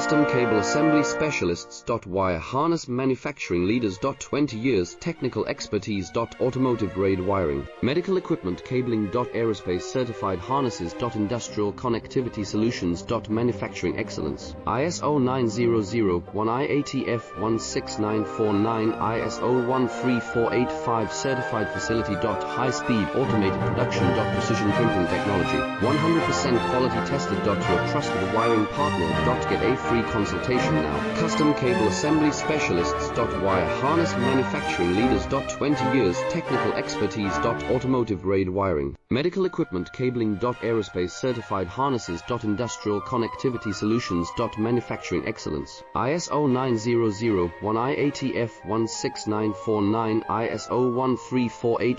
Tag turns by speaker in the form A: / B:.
A: Custom Cable Assembly Specialists. Wire Harness Manufacturing Leaders. 20 years Technical Expertise. Automotive Grade Wiring, Medical Equipment Cabling. Aerospace Certified Harnesses. Industrial Connectivity Solutions. Manufacturing Excellence, ISO 9001, IATF 16949, ISO 13485 Certified Facility. High Speed Automated Production. Precision Crimping Technology, 100% quality tested. Your trusted wiring partner. Get a free consultation now. Custom Cable Assembly Specialists. Wire Harness Manufacturing Leaders. 20 years Technical Expertise. Automotive Grade Wiring, Medical Equipment Cabling. Aerospace Certified Harnesses. Industrial Connectivity Solutions. Manufacturing Excellence, ISO 9001, IATF 16949, ISO 13485